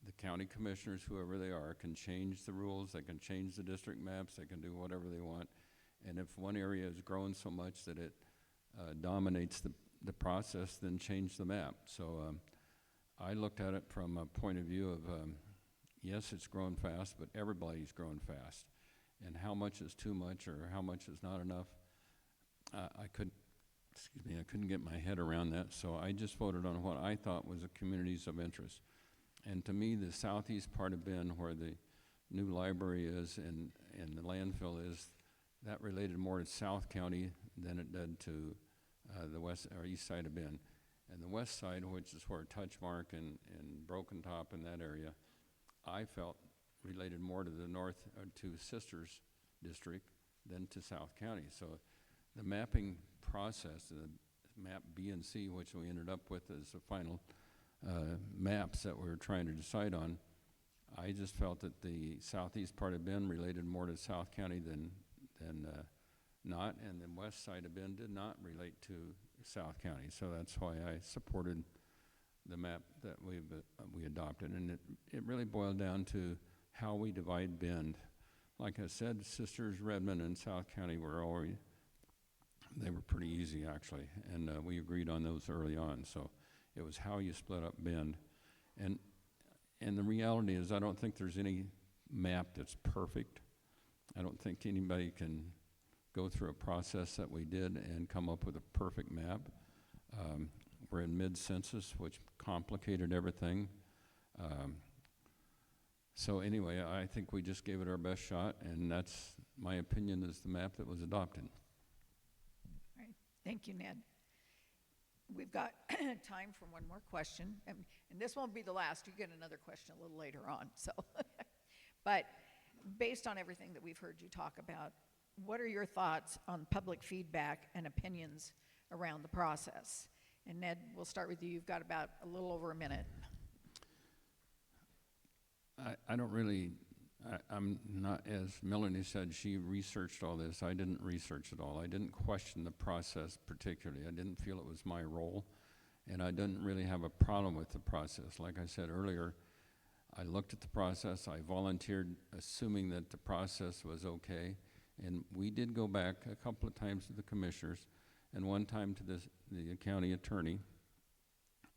The county commissioners, whoever they are, can change the rules, they can change the district maps, they can do whatever they want. And if one area is growing so much that it dominates the process, then change the map. So I looked at it from a point of view of, yes, it's growing fast, but everybody's growing fast. And how much is too much or how much is not enough, I couldn't get my head around that. So I just voted on what I thought was the communities of interest. And to me, the southeast part of Bend, where the new library is and the landfill is, that related more to South County than it did to the west or east side of Bend. And the west side, which is where Touchmark and Broken Top in that area, I felt related more to the north, to Sisters District than to South County. So the mapping process, the map B and C, which we ended up with as the final maps that we were trying to decide on, I just felt that the southeast part of Bend related more to South County than not, and the west side of Bend did not relate to South County. So that's why I supported the map that we adopted, and it really boiled down to how we divide Bend. Like I said, Sisters, Redmond, and South County were already, they were pretty easy actually, and we agreed on those early on. So it was how you split up Bend. And the reality is I don't think there's any map that's perfect. I don't think anybody can go through a process that we did and come up with a perfect map. We're in mid-census, which complicated everything. So anyway, I think we just gave it our best shot, and that's, my opinion, is the map that was adopted. All right. Thank you, Ned. We've got time for one more question, and this won't be the last. You get another question a little later on. So, but based on everything that we've heard you talk about, what are your thoughts on public feedback and opinions around the process? And Ned, we'll start with you. You've got about a little over a minute. I don't really, I'm not, as Melanie said, she researched all this. I didn't research it all. I didn't question the process particularly. I didn't feel it was my role, and I didn't really have a problem with the process. Like I said earlier, I looked at the process. I volunteered assuming that the process was okay, and we did go back a couple of times to the commissioners and one time to the county attorney.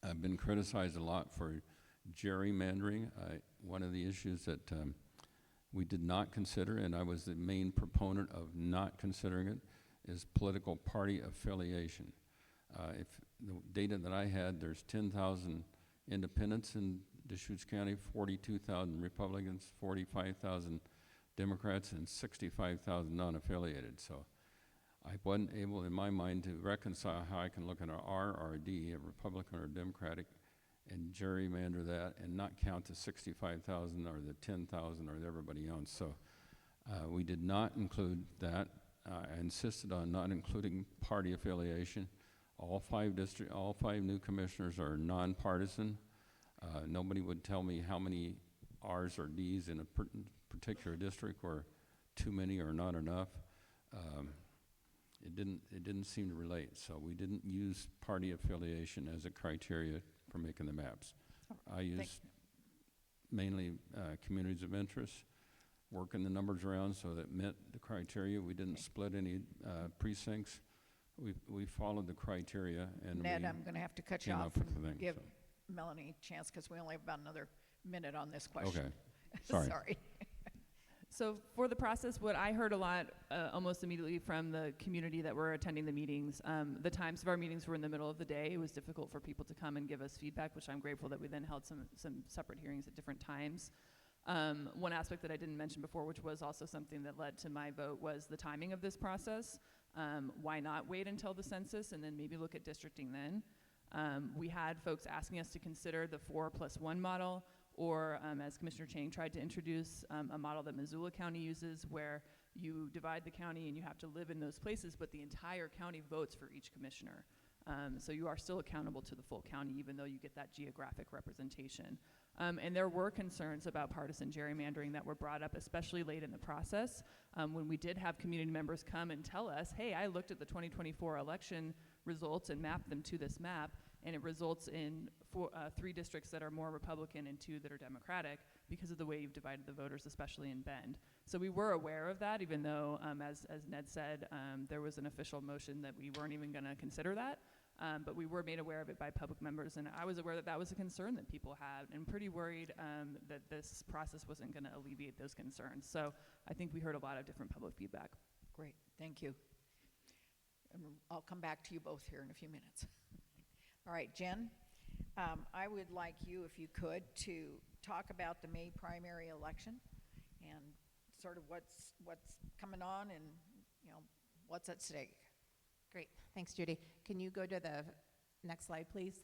I've been criticized a lot for gerrymandering. One of the issues that we did not consider, and I was the main proponent of not considering it, is political party affiliation. If the data that I had, there's 10,000 independents in Deschutes County, 42,000 Republicans, 45,000 Democrats, and 65,000 non-affiliated. So I wasn't able, in my mind, to reconcile how I can look at an RRD, a Republican or Democratic, and gerrymander that and not count the 65,000 or the 10,000 or everybody else. So we did not include that. I insisted on not including party affiliation. All five new commissioners are nonpartisan. Nobody would tell me how many R's or D's in a particular district were too many or not enough. It didn't seem to relate, so we didn't use party affiliation as a criteria for making the maps. I used mainly communities of interest, working the numbers around so that met the criteria. We didn't split any precincts. We followed the criteria, and Ned, we I'm going to have to cut you came off up with and the thing. give So. Melanie a chance because we only have about another minute on this question. Okay, sorry. Sorry. So for the process, what I heard a lot almost immediately from the community that were attending the meetings, the times of our meetings were in the middle of the day. It was difficult for people to come and give us feedback, which I'm grateful that we then held some separate hearings at different times. One aspect that I didn't mention before, which was also something that led to my vote, was the timing of this process. Why not wait until the census and then maybe look at districting then? We had folks asking us to consider the 4+1 model, or as Commissioner Chang tried to introduce, a model that Missoula County uses where you divide the county and you have to live in those places, but the entire county votes for each commissioner. So you are still accountable to the full county, even though you get that geographic representation. And there were concerns about partisan gerrymandering that were brought up, especially late in the process, when we did have community members come and tell us, hey, I looked at the 2024 election results and mapped them to this map, and it results in 3 districts that are more Republican and 2 that are Democratic because of the way you've divided the voters, especially in Bend. So we were aware of that, even though, as Ned said, there was an official motion that we weren't even going to consider that. But we were made aware of it by public members, and I was aware that that was a concern that people had, and pretty worried that this process wasn't going to alleviate those concerns. So I think we heard a lot of different public feedback. Great, thank you. I'll come back to you both here in a few minutes. All right, Jen, I would like you, if you could, to talk about the May primary election and sort of what's coming on and, you know, what's at stake. Great, thanks, Judy. Can you go to the next slide, please?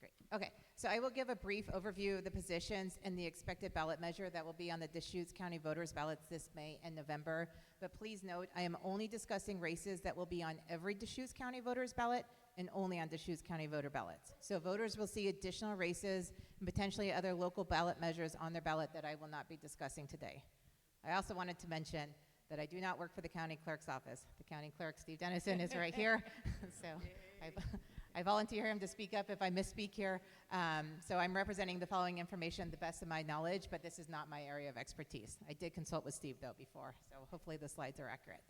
Great, okay. So I will give a brief overview of the positions and the expected ballot measure that will be on the Deschutes County voters ballots this May and November. But please note, I am only discussing races that will be on every Deschutes County voters ballot and only on Deschutes County voter ballots. So voters will see additional races and potentially other local ballot measures on their ballot that I will not be discussing today. I also wanted to mention that I do not work for the county clerk's office. The county clerk, Steve Dennison, is right here. So I volunteer him to speak up if I misspeak here. So I'm representing the following information to the best of my knowledge, but this is not my area of expertise. I did consult with Steve, though, before, so hopefully the slides are accurate.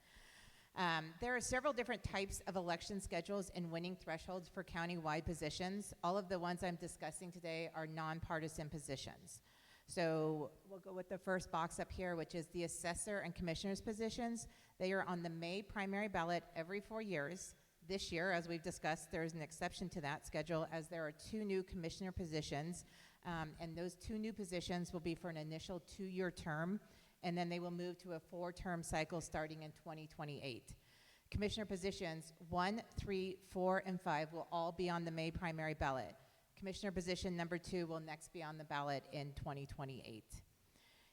There are several different types of election schedules and winning thresholds for county-wide positions. All of the ones I'm discussing today are nonpartisan positions. So we'll go with the first box up here, which is the assessor and commissioner's positions. They are on the May primary ballot every 4 years. This year, as we've discussed, there is an exception to that schedule as there are 2 new commissioner positions, and those 2 new positions will be for an initial 2-year term, and then they will move to a 4-term cycle starting in 2028. Commissioner positions 1, 3, 4, and 5 will all be on the May primary ballot. Commissioner position number 2 will next be on the ballot in 2028.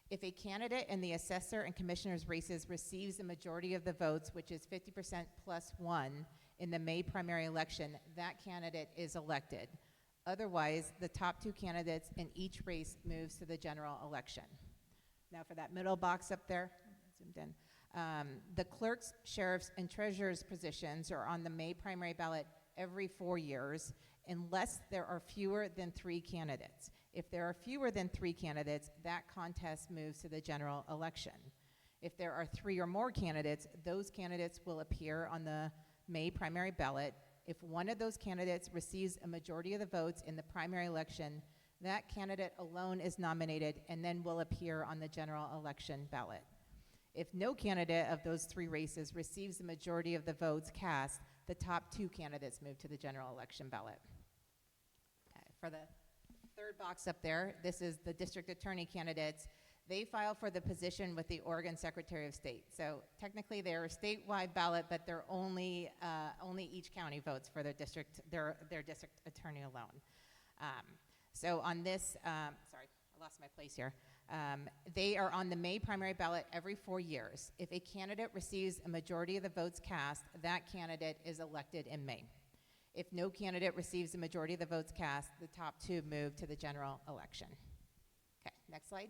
If a candidate in the assessor and commissioner's races receives the majority of the votes, which is 50% plus 1 in the May primary election, that candidate is elected. Otherwise, the top 2 candidates in each race moves to the general election. Now for that middle box up there, zoomed in, the clerk's, sheriff's, and treasurer's positions are on the May primary ballot every 4 years, unless there are fewer than 3 candidates. If there are fewer than 3 candidates, that contest moves to the general election. If there are 3 or more candidates, those candidates will appear on the May primary ballot. If one of those candidates receives a majority of the votes in the primary election, that candidate alone is nominated and then will appear on the general election ballot. If no candidate of those 3 races receives the majority of the votes cast, the top 2 candidates move to the general election ballot. Okay, for the third box up there, this is the district attorney candidates. They file for the position with the Oregon Secretary of State. So technically they're a statewide ballot, but they're only each county votes for their district attorney alone. So on this, sorry, I lost my place here. They are on the May primary ballot every 4 years. If a candidate receives a majority of the votes cast, that candidate is elected in May. If no candidate receives a majority of the votes cast, the top 2 move to the general election. Okay, next slide.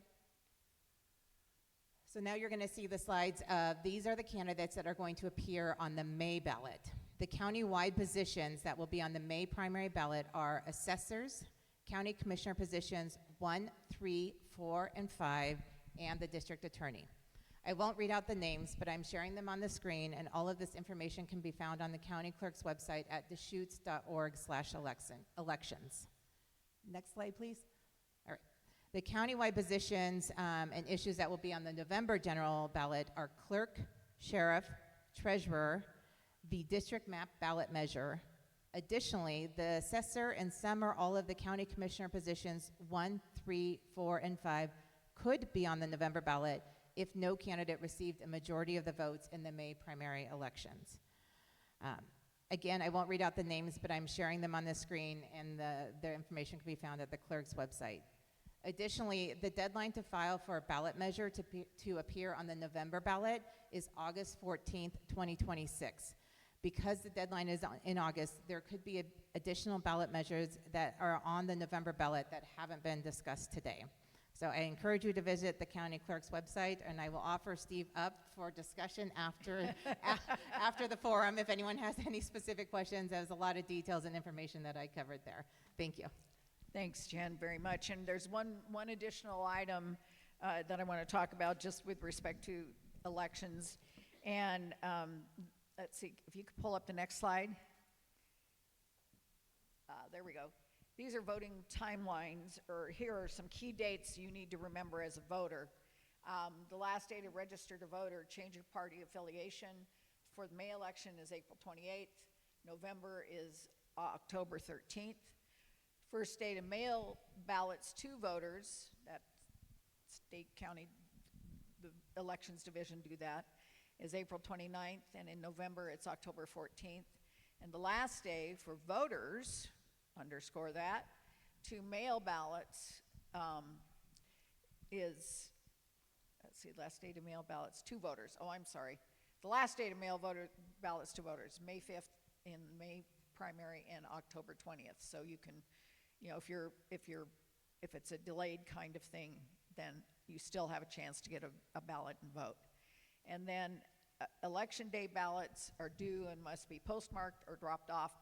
So now you're going to see the slides of these are the candidates that are going to appear on the May ballot. The county-wide positions that will be on the May primary ballot are assessors, county commissioner positions 1, 3, 4, and 5, and the district attorney. I won't read out the names, but I'm sharing them on the screen, and all of this information can be found on the county clerk's website at deschutes.org/elections. Next slide, please. All right. The countywide positions and issues that will be on the November general ballot are clerk, sheriff, treasurer, the district map ballot measure. Additionally, the assessor and some or all of the county commissioner positions 1, 3, 4, and 5 could be on the November ballot if no candidate received a majority of the votes in the May primary elections. Again, I won't read out the names, but I'm sharing them on the screen, and the information can be found at the clerk's website. Additionally, the deadline to file for a ballot measure to appear on the November ballot is August 14th, 2026. Because the deadline is in August, there could be additional ballot measures that are on the November ballot that haven't been discussed today. So I encourage you to visit the county clerk's website, and I will offer Steve up for discussion after, after the forum if anyone has any specific questions. There's a lot of details and information that I covered there. Thank you. Thanks, Jen, very much. And there's one additional item that I want to talk about just with respect to elections. And let's see, if you could pull up the next slide. There we go. These are voting timelines, or here are some key dates you need to remember as a voter. The last day to register to vote or change your party affiliation for the May election is April 28th. November is October 13th. First day to mail ballots to voters, that state, county, the elections division do that, is April 29th, and in November it's October 14th. And the last day for voters, underscore that, to mail ballots is, let's see, last day to mail ballots to voters. Oh, I'm sorry. The last day to mail ballots to voters, May 5th in May primary and October 20th. So you can, you know, if it's a delayed kind of thing, then you still have a chance to get a ballot and vote. And then election day ballots are due and must be postmarked or dropped off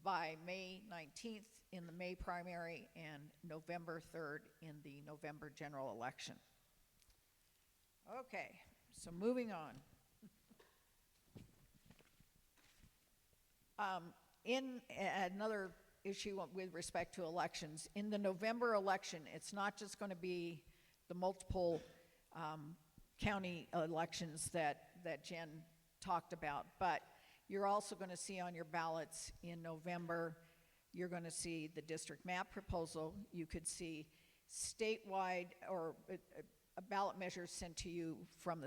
by May 19th in the May primary and November 3rd in the November general election. Okay, so moving on. In another issue with respect to elections, in the November election, it's not just going to be the multiple county elections that Jen talked about, but you're also going to see on your ballots in November, you're going to see the district map proposal. You could see statewide or a ballot measure sent to you from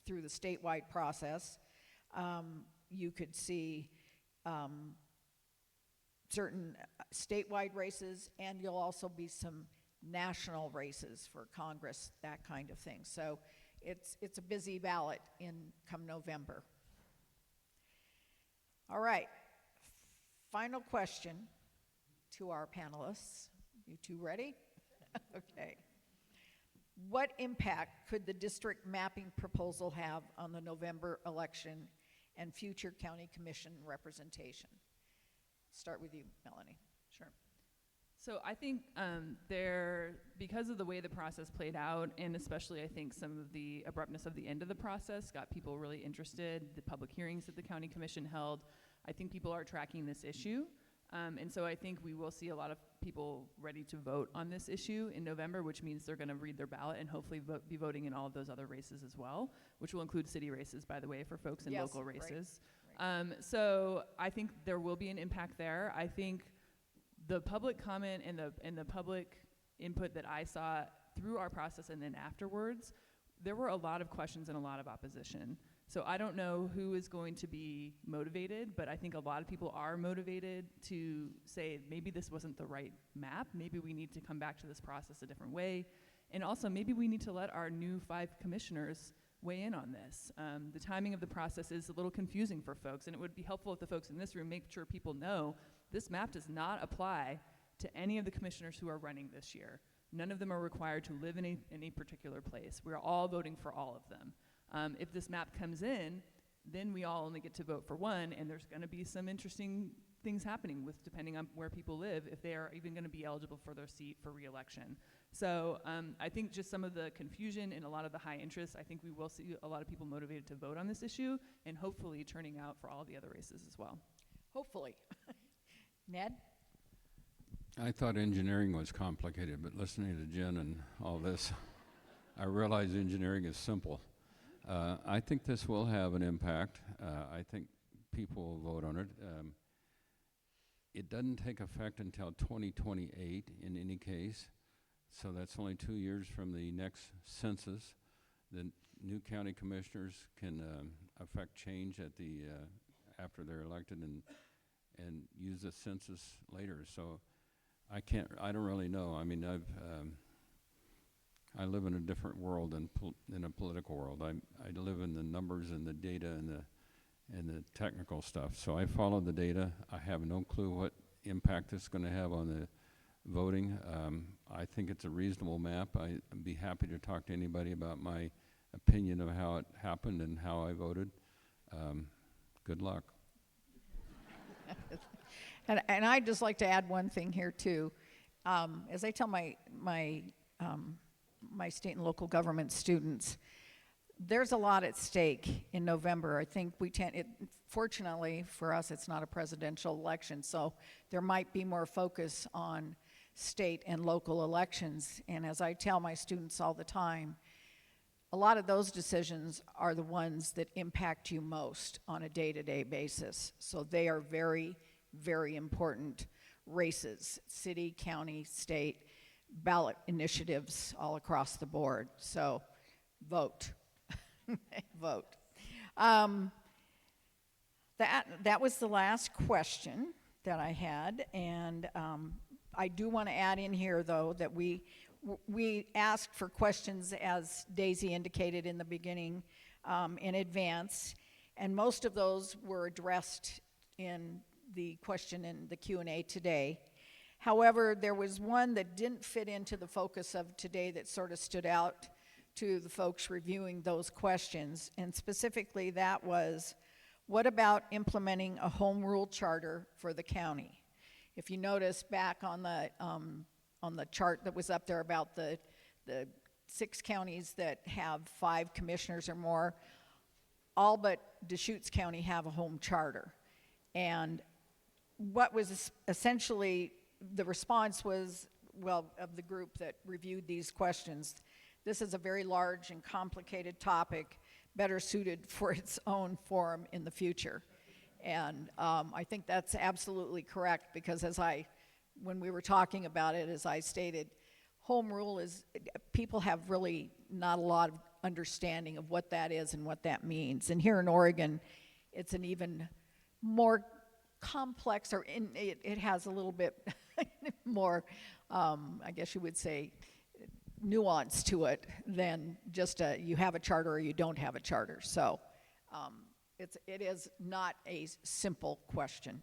through the statewide process. You could see certain statewide races, and you'll also be some national races for Congress, that kind of thing. So it's a busy ballot come November. All right, final question to our panelists. You two ready? Okay. What impact could the district mapping proposal have on the November election and future county commission representation? Start with you, Melanie. Sure. So I think because of the way the process played out, and especially I think some of the abruptness of the end of the process got people really interested, the public hearings that the county commission held, I think people are tracking this issue. And so I think we will see a lot of people ready to vote on this issue in November, which means they're going to read their ballot and hopefully be voting in all of those other races as well, which will include city races, by the way, for folks in Yes, local right, races. So I think there will be an impact there. I think the public comment and the public input that I saw through our process and then afterwards, there were a lot of questions and a lot of opposition. So I don't know who is going to be motivated, but I think a lot of people are motivated to say maybe this wasn't the right map. Maybe we need to come back to this process a different way. And also maybe we need to let our new 5 commissioners weigh in on this. The timing of the process is a little confusing for folks, and it would be helpful if the folks in this room make sure people know this map does not apply to any of the commissioners who are running this year. None of them are required to live in a particular place. We're all voting for all of them. If this map comes in, then we all only get to vote for one, and there's going to be some interesting things happening with depending on where people live, if they are even going to be eligible for their seat for re-election. So I think just some of the confusion and a lot of the high interest, I think we will see a lot of people motivated to vote on this issue, and hopefully turning out for all the other races as well. Hopefully. Ned? I thought engineering was complicated, but listening to Jen and all this, I realize engineering is simple. I think this will have an impact. I think people will vote on it. It doesn't take effect until 2028 in any case, so that's only 2 years from the next census. The new county commissioners can affect change at the after they're elected and use the census later. So I don't really know. I mean, I live in a different world than in a political world. I live in the numbers and the data and the technical stuff. So I follow the data. I have no clue what impact it's going to have on the voting. I think it's a reasonable map. I'd be happy to talk to anybody about my opinion of how it happened and how I voted. Good luck. And I'd just like to add one thing here too. As I tell my state and local government students, there's a lot at stake in November. I think fortunately for us, it's not a presidential election, so there might be more focus on state and local elections. And as I tell my students all the time, a lot of those decisions are the ones that impact you most on a day-to-day basis. So they are very, very important races, city, county, state, ballot initiatives all across the board. So vote. Vote. That was the last question that I had, and I do want to add in here, though, that we asked for questions, as Daisy indicated in the beginning, in advance, and most of those were addressed in the question in the Q&A today. However, there was one that didn't fit into the focus of today that sort of stood out to the folks reviewing those questions, and specifically that was, what about implementing a home rule charter for the county? If you notice back on the chart that was up there about the 6 counties that have 5 commissioners or more, all but Deschutes County have a home charter. And what was essentially the response was, well, of the group that reviewed these questions, this is a very large and complicated topic, better suited for its own forum in the future. And I think that's absolutely correct, because when we were talking about it, as I stated, home rule is, people have really not a lot of understanding of what that is and what that means. And here in Oregon, it's an even more complex, or it has a little bit more, I guess you would say, nuance to it than just you have a charter or you don't have a charter. So it is not a simple question.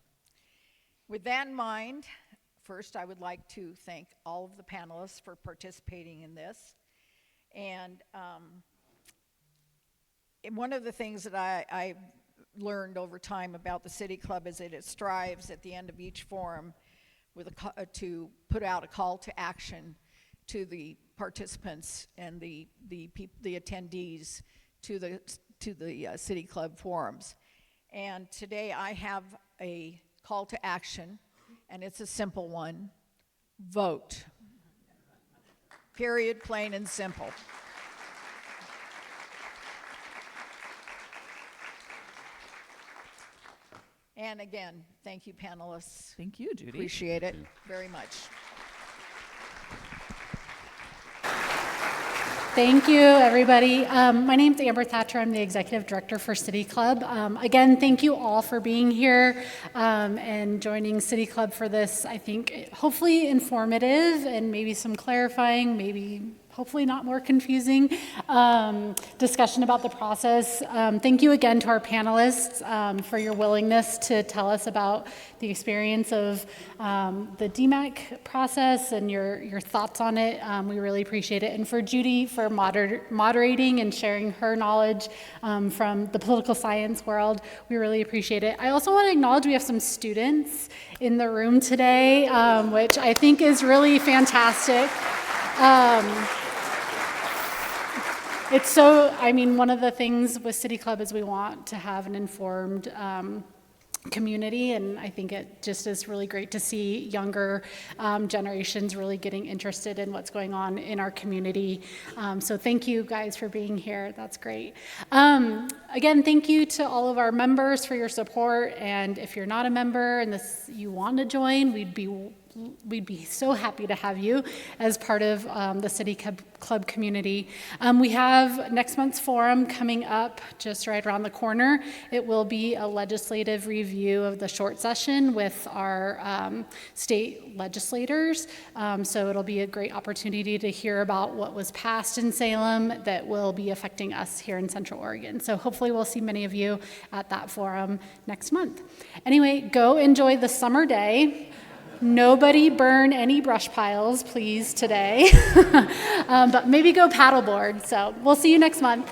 With that in mind, first I would like to thank all of the panelists for participating in this. And one of the things that I learned over time about the City Club is that it strives at the end of each forum to put out a call to action to the participants and the attendees to the City Club forums. And today I have a call to action, and it's a simple one. Vote. Period, plain and simple. And again, thank you, panelists. Thank you, Judy. Appreciate it very much. Thank you, everybody. My name's Amber Thatcher. I'm the Executive Director for City Club. Again, thank you all for being here and joining City Club for this, I think, hopefully informative and maybe some clarifying, maybe hopefully not more confusing discussion about the process. Thank you again to our panelists for your willingness to tell us about the experience of the DMAC process and your thoughts on it. We really appreciate it. And for Judy for moderating and sharing her knowledge from the political science world, we really appreciate it. I also want to acknowledge we have some students in the room today, which I think is really fantastic. It's so, I mean, one of the things with City Club is we want to have an informed community, and I think it just is really great to see younger generations really getting interested in what's going on in our community. So thank you guys for being here. That's great. Again, thank you to all of our members for your support, and if you're not a member and you want to join, we'd be so happy to have you as part of the City Club community. We have next month's forum coming up just right around the corner. It will be a legislative review of the short session with our state legislators. So it'll be a great opportunity to hear about what was passed in Salem that will be affecting us here in Central Oregon. So hopefully we'll see many of you at that forum next month. Anyway, go enjoy the summer day. Nobody burn any brush piles, please, today. But maybe go paddleboard. So we'll see you next month.